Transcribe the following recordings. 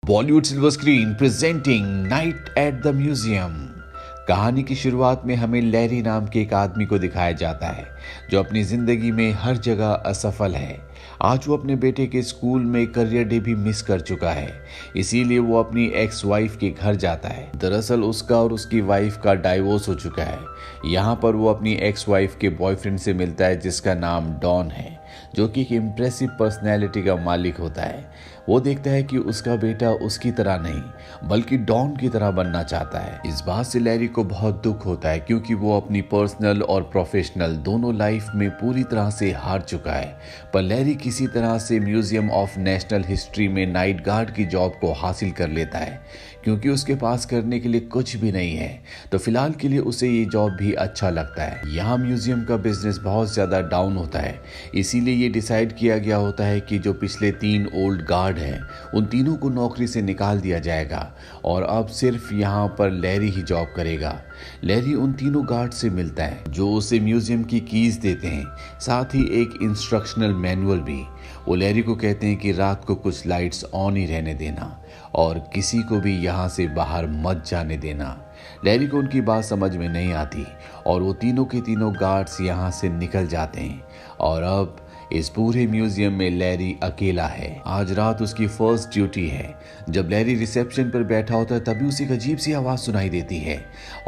Bollywood silver screen presenting night at the museum. कहानी की शुरुआत में हमें लैरी नाम के एक आदमी को दिखाया जाता है जो अपनी जिंदगी में हर जगह असफल है। आज वो अपने बेटे के स्कूल में करियर डे भी मिस कर चुका है, इसीलिए वो अपनी एक्स वाइफ के घर जाता है। दरअसल उसका और उसकी वाइफ का डाइवोर्स हो चुका है। यहाँ पर वो अपनी एक्स वाइफ के बॉयफ्रेंड से मिलता है जिसका नाम डॉन है, जो कि एक इम्प्रेसिव पर्सनैलिटी का मालिक होता है। वो देखता है कि उसका बेटा उसकी तरह नहीं बल्कि डॉन की तरह बनना चाहता है। इस बात से लैरी को बहुत दुख होता है क्योंकि वो अपनी पर्सनल और प्रोफेशनल दोनों लाइफ में पूरी तरह से हार चुका है। पर लैरी किसी तरह से म्यूजियम ऑफ नेशनल हिस्ट्री में नाइट गार्ड की जॉब को हासिल कर लेता है। क्योंकि उसके पास करने के लिए कुछ भी नहीं है तो फिलहाल के लिए उसे ये जॉब भी अच्छा लगता है। यहाँ म्यूजियम का बिजनेस बहुत ज्यादा डाउन होता है, इसीलिए ये डिसाइड किया गया होता है कि जो पिछले 3 ओल्ड गार्ड हैं उन तीनों को नौकरी से निकाल दिया जाएगा और अब सिर्फ यहाँ पर लैरी ही जॉब करेगा। लैरी उन तीनों गार्ड से मिलता है जो उसे म्यूजियम की कीज देते हैं, साथ ही एक इंस्ट्रक्शनल मैनुअल भी। वो लैरी को कहते हैं कि रात को कुछ लाइट्स ऑन ही रहने देना और किसी को भी यहाँ से बाहर मत जाने देना। लैरी को उनकी बात समझ में नहीं आती और वो तीनों के तीनों गार्ड्स यहाँ से निकल जाते हैं और अब इस पूरे म्यूजियम में लैरी अकेला है। आज रात उसकी फर्स्ट ड्यूटी है। जब लैरी रिसेप्शन पर बैठा होता है तभी उसे एक अजीब सी आवाज सुनाई देती है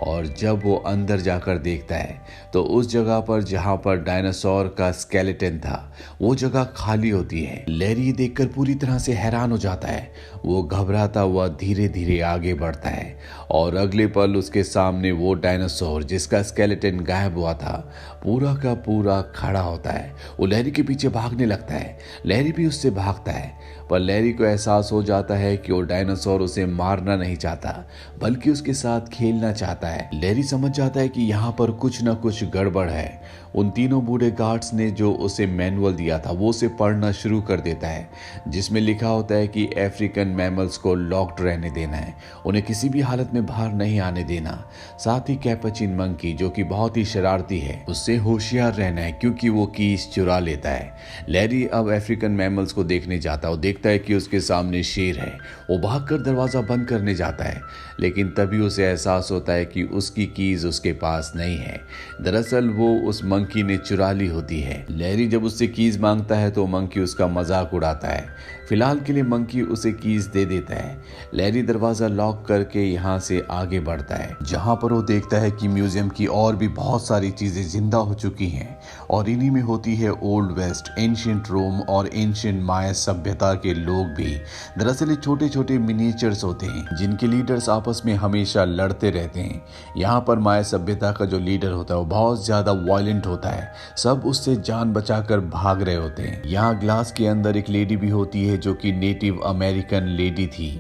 और जब वो अंदर जाकर देखता है तो उस जगह पर जहां पर डायनासोर का स्केलेटन था वो जगह खाली होती है। लैरी देखकर पूरी तरह से हैरान हो जाता है। वो घबराता हुआ धीरे धीरे आगे बढ़ता है और अगले पल उसके सामने वो डायनासोर जिसका स्केलेटन गायब हुआ था पूरा का पूरा खड़ा होता है। वो लैरी के पीछे भागने लगता है। लैरी भी उससे भागता है पर लैरी को एहसास हो जाता है कि वो डायनासोर उसे मारना नहीं चाहता बल्कि उसके साथ खेलना चाहता है। लैरी समझ जाता है कि यहाँ पर कुछ न कुछ गड़बड़ है। उन तीनों बूढ़े गार्ड्स ने जो उसे मैनुअल दिया था वो उसे पढ़ना शुरू कर देता है जिसमें लिखा होता है कि अफ्रीकन मैमल्स को लॉक्ड रहने देना है, उन्हें किसी भी हालत में बाहर नहीं आने देना। साथ ही कैपुचिन मंकी जो कि बहुत ही शरारती है उससे होशियार रहना है क्योंकि वो कीज चुरा लेता है। लैरी अब अफ्रीकन मैमल्स को देखने जाता है। वो देखता है कि उसके सामने शेर है। वो भागकर दरवाजा बंद करने जाता है लेकिन तभी उसे एहसास होता है कि उसकी कीज उसके पास नहीं है। दरअसल वो उस मंकी ने चुरा ली होती है। लैरी जब उससे कीज मांगता है तो मंकी उसका मजाक उड़ाता है। फिलहाल के लिए मंकी उसे कीज दे देता है। लैरी दरवाजा लॉक करके यहाँ से आगे बढ़ता है जहाँ पर वो देखता है कि म्यूजियम की और भी बहुत सारी चीजें जिंदा हो चुकी हैं और इन्हीं में होती है ओल्ड वेस्ट, एंशिएंट रोम और एंशिएंट माया सभ्यता के लोग भी। दरअसल ये छोटे छोटे मिनिएचर्स होते हैं जिनके लीडर्स आपस में हमेशा लड़ते रहते हैं। यहाँ पर माया सभ्यता का जो लीडर होता है वो बहुत ज्यादा वायलेंट होता है। सब उससे जान बचाकर भाग रहे होते हैं। यहाँ ग्लास के अंदर एक लेडी भी होती है जो कि नेटिव अमेरिकन लेडी थी।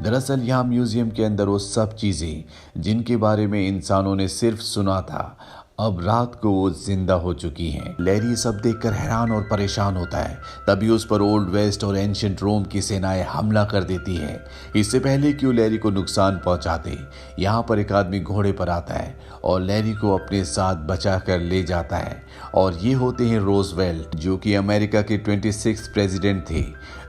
दरअसल यहाँ म्यूजियम के अंदर वो सब चीजें जिनके बारे में इंसानों ने सिर्फ सुना था अब रात को वो जिंदा हो चुकी हैं। लैरी सब देखकर हैरान और परेशान होता है। तभी उस पर ओल्ड वेस्ट और एंशिएंट रोम की सेनाएं हमला कर देती है। इससे पहले कि वो लैरी को नुकसान पहुंचाते यहाँ पर एक आदमी घोड़े पर आता है और लैरी को अपने साथ बचा कर ले जाता है और ये होते हैं रोजवेल्ट जो कि अमेरिका के 26th प्रेसिडेंट थे।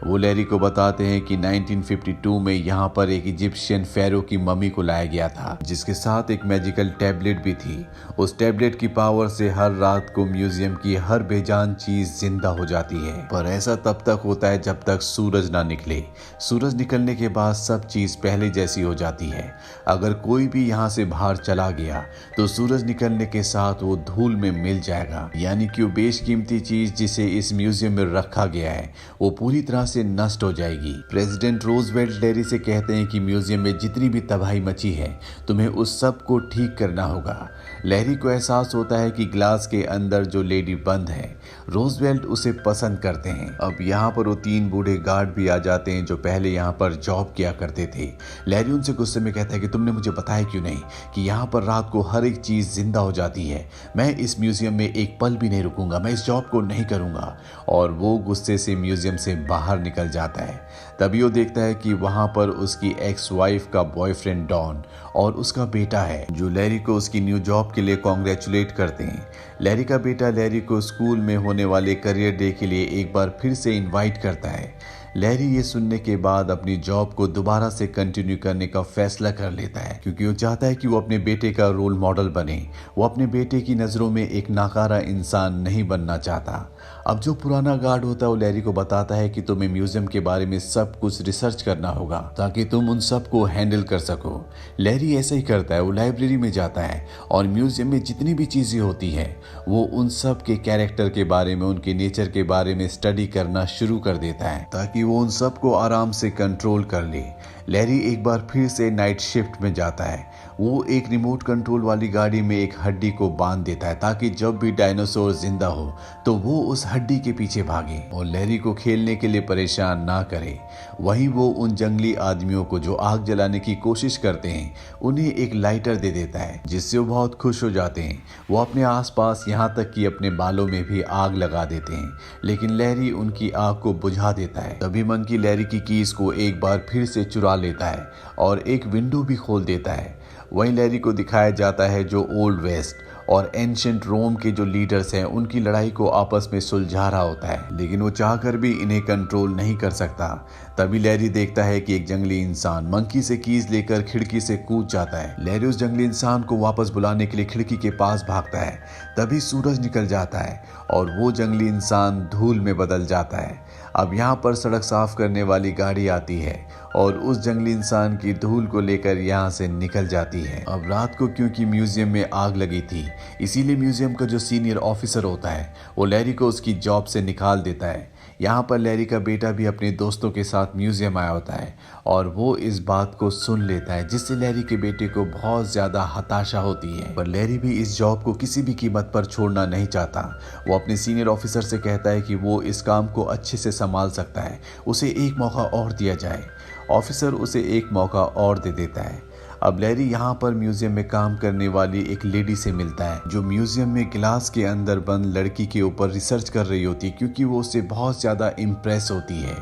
वो लैरी को बताते हैं कि 1952 में यहाँ पर एक इजिप्शियन फेरो की मम्मी को लाया गया था जिसके साथ एक मैजिकल टैबलेट भी थी। उस टैबलेट की पावर से हर रात को म्यूजियम की हर बेजान चीज जिंदा हो जाती है। पर ऐसा तब तक होता है जब तक सूरज ना निकले। सूरज निकलने के बाद सब चीज पहले जैसी हो जाती है। अगर कोई भी यहाँ से बाहर चला गया तो सूरज निकलने के साथ वो धूल में मिल जाएगा, यानी कि वो बेशकीमती चीज जिसे इस म्यूजियम में रखा गया है वो पूरी तरह से नष्ट हो जाएगी। प्रेसिडेंट रोजवेल्ट लैरी से कहते हैं कि म्यूजियम में जितनी भी तबाही मची है तुम्हें उस सब को ठीक करना होगा। लैरी को एहसास होता है कि ग्लास के अंदर जो लेडी बंद है रोजवेल्ट उसे पसंद करते हैं। अब यहाँ पर वो 3 बूढ़े गार्ड भी आ जाते हैं जो पहले यहाँ पर जॉब किया करते थे। लैरी उनसे गुस्से में कहता है कि तुमने मुझे बताया क्यों नहीं कि यहाँ पर रात को हर एक चीज जिंदा हो जाती है। मैं इस म्यूजियम में एक पल भी नहीं रुकूंगा, मैं इस जॉब को नहीं करूंगा। और वो गुस्से से म्यूजियम से बाहर निकल जाता है। तभी वो देखता है कि वहां पर उसकी एक्स वाइफ का बॉयफ्रेंड डॉन और उसका बेटा है जो लैरी को उसकी न्यू जॉब के लिए कॉन्ग्रेचुलेट करते हैं। लैरी का बेटा लैरी को स्कूल में होने वाले करियर डे के लिए एक बार फिर से इनवाइट करता है। लैरी ये सुनने के बाद अपनी जॉब को दोबारा से कंटिन्यू करने का फैसला कर लेता है, क्योंकि वो चाहता है कि वो अपने बेटे का रोल मॉडल बने। वो अपने बेटे की नज़रों में एक नाकारा इंसान नहीं बनना चाहता। अब जो पुराना गार्ड होता है वो लैरी को बताता है कि तुम्हें म्यूजियम के बारे में सब कुछ रिसर्च करना होगा ताकि तुम उन सब को हैंडल कर सको। लैरी ऐसा ही करता है, वो लाइब्रेरी में जाता है और म्यूजियम में जितनी भी चीजें होती है वो उन सब के कैरेक्टर के बारे में, उनके नेचर के बारे में स्टडी करना शुरू कर देता है ताकि वो उन सब को आराम से कंट्रोल कर ले। लैरी एक बार फिर से नाइट शिफ्ट में जाता है। वो एक रिमोट कंट्रोल वाली गाड़ी में एक हड्डी को बांध देता है ताकि जब भी डायनासोर जिंदा हो तो वो उस हड्डी के पीछे भागे और लैरी को खेलने के लिए परेशान ना करे। वहीं वो उन जंगली आदमियों को जो आग जलाने की कोशिश करते हैं उन्हें एक लाइटर दे देता है, जिससे वो बहुत खुश हो जाते हैं। वो अपने आसपास यहाँ तक कि अपने बालों में भी आग लगा देते हैं, लेकिन लैरी उनकी आग को बुझा देता है। तभी मंकी लैरी की कीज को एक बार फिर से चुरा लेता है और एक विंडो भी खोल देता है। वहीं लैरी को दिखाया जाता है जो ओल्ड वेस्ट और एंशिएंट रोम के जो लीडर्स हैं उनकी लड़ाई को आपस में सुलझा रहा होता है, लेकिन वो चाहकर भी इन्हें कंट्रोल नहीं कर सकता। तभी लैरी देखता है कि एक जंगली इंसान मंकी से कीज लेकर खिड़की से कूद जाता है। लैरी उस जंगली इंसान को वापस बुलाने के लिए खिड़की के पास भागता है। तभी सूरज निकल जाता है और वो जंगली इंसान धूल में बदल जाता है। अब यहाँ पर सड़क साफ करने वाली गाड़ी आती है और उस जंगली इंसान की धूल को लेकर यहाँ से निकल जाती है। अब रात को क्योंकि म्यूजियम में आग लगी थी, इसीलिए म्यूजियम का जो सीनियर ऑफिसर होता है वो लैरी को उसकी जॉब से निकाल देता है। यहाँ पर लैरी का बेटा भी अपने दोस्तों के साथ म्यूजियम आया होता है और वो इस बात को सुन लेता है, जिससे लैरी के बेटे को बहुत ज्यादा हताशा होती है। पर लैरी भी इस जॉब को किसी भी कीमत पर छोड़ना नहीं चाहता। वो अपने सीनियर ऑफिसर से कहता है कि वो इस काम को अच्छे से संभाल सकता है, उसे एक मौका और दिया जाए। ऑफिसर उसे एक मौका और दे देता है। अब लैरी यहाँ पर म्यूजियम में काम करने वाली एक लेडी से मिलता है जो म्यूजियम में गिलास के अंदर बंद लड़की के ऊपर रिसर्च कर रही होती है, क्योंकि वो उससे बहुत ज़्यादा इम्प्रेस होती है।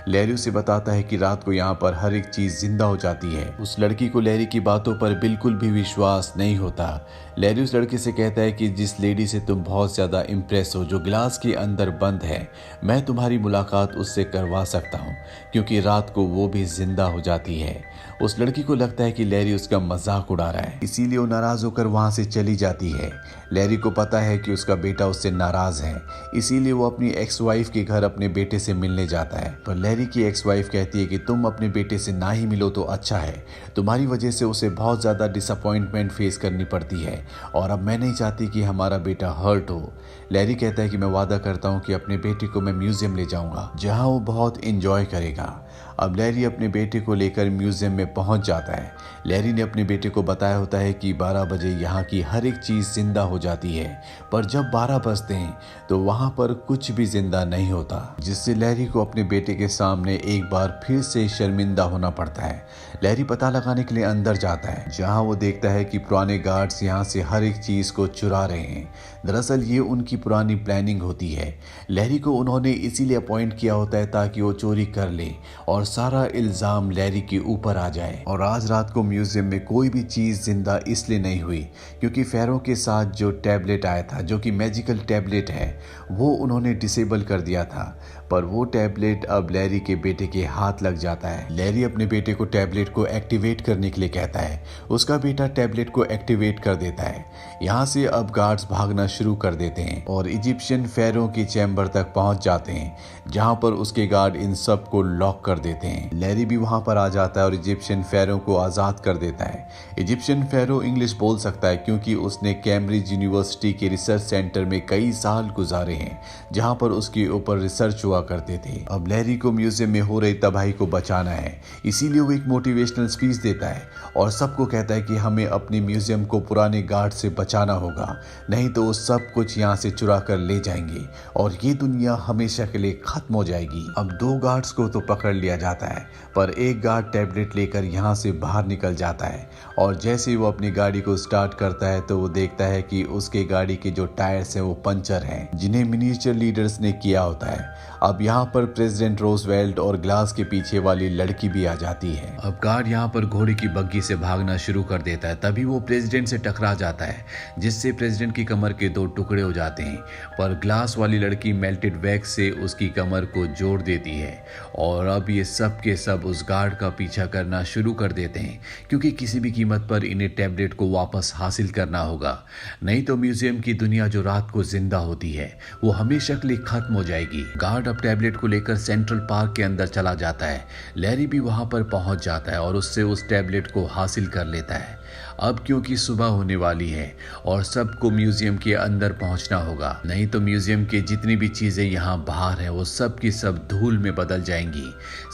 लैरी उसे बताता है कि रात को यहाँ पर हर एक चीज़ जिंदा हो जाती है। उस लड़की को लैरी की बातों पर बिल्कुल भी विश्वास नहीं होता। लैरी उस लड़के से कहता है कि जिस लेडी से तुम बहुत ज़्यादा इम्प्रेस हो, जो गिलास के अंदर बंद है, मैं तुम्हारी मुलाकात उससे करवा सकता हूँ, क्योंकि रात को वो भी जिंदा हो जाती है। उस लड़की को लगता है कि लैरी उसका मजाक उड़ा रहा है, इसीलिए वो नाराज होकर वहां से चली जाती है। लैरी को पता है कि उसका बेटा उससे नाराज है, इसीलिए वो अपनी एक्स वाइफ के घर अपने बेटे से मिलने जाता है। पर लैरी की एक्स वाइफ कहती है कि तुम अपने बेटे से ना ही मिलो तो अच्छा है, तुम्हारी वजह से उसे बहुत ज्यादा डिसअपॉइंटमेंट फेस करनी पड़ती है और अब मैं नहीं चाहती कि हमारा बेटा हर्ट हो। लैरी कहता है कि मैं वादा करता हूँ कि अपने बेटे को मैं म्यूजियम ले जाऊंगा जहाँ वो बहुत इंजॉय करेगा। अब लैरी अपने बेटे को लेकर म्यूजियम में पहुंच जाता है। लैरी ने अपने बेटे को बताया होता है कि 12 बजे यहाँ की हर एक चीज़ जिंदा हो जाती है, पर जब 12 बजते हैं तो वहाँ पर कुछ भी जिंदा नहीं होता, जिससे लैरी को अपने बेटे के सामने एक बार फिर से शर्मिंदा होना पड़ता है। लैरी पता लगाने के लिए अंदर जाता है, जहाँ वो देखता है कि पुराने गार्ड्स यहाँ से हर एक चीज़ को चुरा रहे हैं। दरअसल ये उनकी पुरानी प्लानिंग होती है। लैरी को उन्होंने इसीलिए अपॉइंट किया होता है ताकि वो चोरी कर ले और सारा इल्जाम लैरी के ऊपर आ जाए। और आज रात को म्यूजियम में कोई भी चीज जिंदा इसलिए नहीं हुई क्योंकि फेरो के साथ जो टैबलेट आया था, जो कि मैजिकल टैबलेट है, वो उन्होंने डिसेबल कर दिया था। पर वो टैबलेट अब लैरी के बेटे के हाथ लग जाता है। लैरी अपने बेटे को टैबलेट को एक्टिवेट करने के लिए कहता है। उसका बेटा टैबलेट को एक्टिवेट कर देता है। यहाँ से अब गार्ड्स भागना शुरू कर देते हैं और इजिप्शियन फेरो की चैम्बर तक पहुंच जाते हैं, जहां पर उसके गार्ड इन सब को लॉक कर देते हैं। लैरी भी वहां पर आ जाता है और इजिप्शियन फेरो को आजाद कर देता है। इजिप्शियन फेरो इंग्लिश बोल सकता है क्योंकि उसने कैम्ब्रिज यूनिवर्सिटी के रिसर्च सेंटर में कई साल गुजारे हैं, जहां पर उसके ऊपर रिसर्च हुआ करते थे। अब लैरी को म्यूजियम में हो रही तबाही को बचाना है, इसीलिए वो एक मोटिवेशनल स्पीच देता है और सबको कहता है कि हमें अपनी म्यूजियम को पुराने गार्ड से बचाना होगा, नहीं तो वो सब कुछ यहाँ से चुरा कर ले जाएंगे और ये दुनिया हमेशा के लिए खत्म हो जाएगी। अब 2 गार्ड्स को तो पकड़ लिया जाता है, पर एक गार्ड टैबलेट लेकर यहाँ से बाहर निकल जाता है और जैसे ही वो अपनी गाड़ी को स्टार्ट करता है तो वो देखता है कि उसके गाड़ी के जो टायर्स हैं वो पंचर हैं, जिन्हें मिनिएचर लीडर्स ने किया होता है। अब यहाँ पर प्रेसिडेंट रोजवेल्ट और ग्लास के पीछे वाली लड़की भी आ जाती है। अब गार्ड यहाँ पर घोड़े की बग्गी से भागना शुरू कर देता है, तभी वो प्रेसिडेंट से टकरा जाता है, जिससे प्रेसिडेंट की कमर के 2 टुकड़े हो जाते हैं। पर ग्लास वाली लड़की मेल्टेड वैक्स से उसकी कमर को जोड़ देती है और अब ये सब के सब उस गार्ड का पीछा करना शुरू कर देते हैं, क्योंकि किसी भी कीमत पर इन्हें टैबलेट को वापस हासिल करना होगा, नहीं तो म्यूजियम की दुनिया जो रात को जिंदा होती है वो हमेशा के लिए खत्म हो जाएगी। गार्ड अब टैबलेट को लेकर सेंट्रल पार्क के अंदर चला जाता है। लैरी भी वहां पर पहुंच जाता है और उससे उस टैबलेट को हासिल कर लेता है। अब क्योंकि सुबह होने वाली है और सबको म्यूजियम के अंदर पहुंचना होगा, नहीं तो म्यूजियम के जितनी भी चीजें यहाँ बाहर है वो सब की सब धूल में बदल जाएंगी।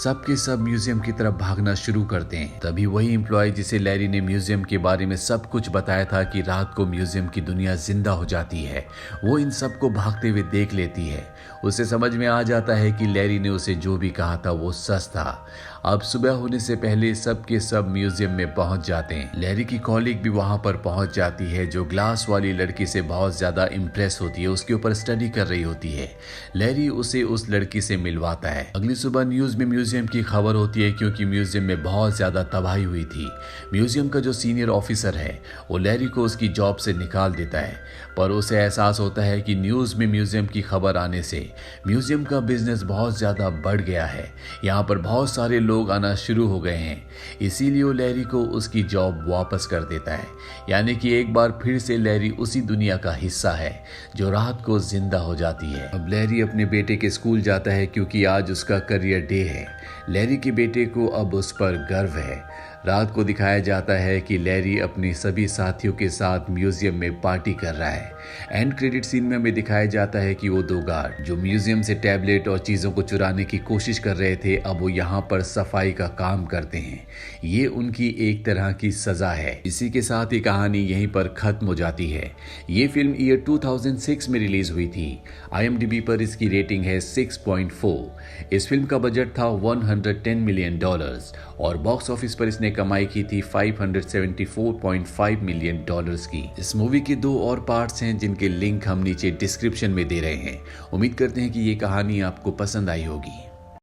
सब के सब म्यूजियम की तरफ भागना शुरू करते हैं। तभी वही एम्प्लॉय जिसे लैरी ने म्यूजियम के बारे में सब कुछ बताया था कि रात को म्यूजियम की दुनिया जिंदा हो जाती है, वो इन सबको भागते हुए देख लेती है। उसे समझ में आ जाता है कि लैरी ने उसे जो भी कहा था वो सच था। अब सुबह होने से पहले सब के सब म्यूजियम में पहुंच जाते हैं। लैरी की कॉलीग भी वहां पर पहुंच जाती है, जो ग्लास वाली लड़की से बहुत ज्यादा इम्प्रेस होती है, उसके ऊपर स्टडी कर रही होती है। लैरी उसे उस लड़की से मिलवाता है। अगली सुबह न्यूज में म्यूजियम की खबर होती है, क्योंकि म्यूजियम में बहुत ज्यादा तबाही हुई थी। म्यूजियम का जो सीनियर ऑफिसर है वो लैरी को उसकी जॉब से निकाल देता है, पर उसे एहसास होता है कि न्यूज में म्यूजियम की खबर आने से म्यूजियम का बिजनेस बहुत ज्यादा बढ़ गया है, यहाँ पर बहुत सारे लोग आना शुरू हो गए हैं। इसीलिए वो लैरी को उसकी जॉब वापस कर देता है, यानी कि एक बार फिर से लैरी उसी दुनिया का हिस्सा है जो रात को जिंदा हो जाती है। अब लैरी अपने बेटे के स्कूल जाता है, क्योंकि आज उसका करियर डे है। लैरी के बेटे को अब उस पर गर्व है। रात को दिखाया जाता है कि लैरी अपने सभी साथियों के साथ म्यूजियम में पार्टी कर रहा है। एंड क्रेडिट सीन में हमें दिखाया जाता है कि वो 2 गार्ड जो म्यूजियम से टैबलेट और चीजों को चुराने की कोशिश कर रहे थे, अब वो यहाँ पर सफाई का काम करते हैं। ये उनकी एक तरह की सजा है। इसी के साथ ये कहानी यहीं पर खत्म हो जाती है। ये फिल्म ईयर 2006 में रिलीज हुई थी। IMDb पर इसकी रेटिंग है 6.4। इस फिल्म का बजट था $110 मिलियन और बॉक्स ऑफिस पर इसने कमाई की थी $574.5 मिलियन की। इस मूवी के 2 और पार्ट्स हैं, जिनके लिंक हम नीचे डिस्क्रिप्शन में दे रहे हैं। उम्मीद करते हैं कि ये कहानी आपको पसंद आई होगी।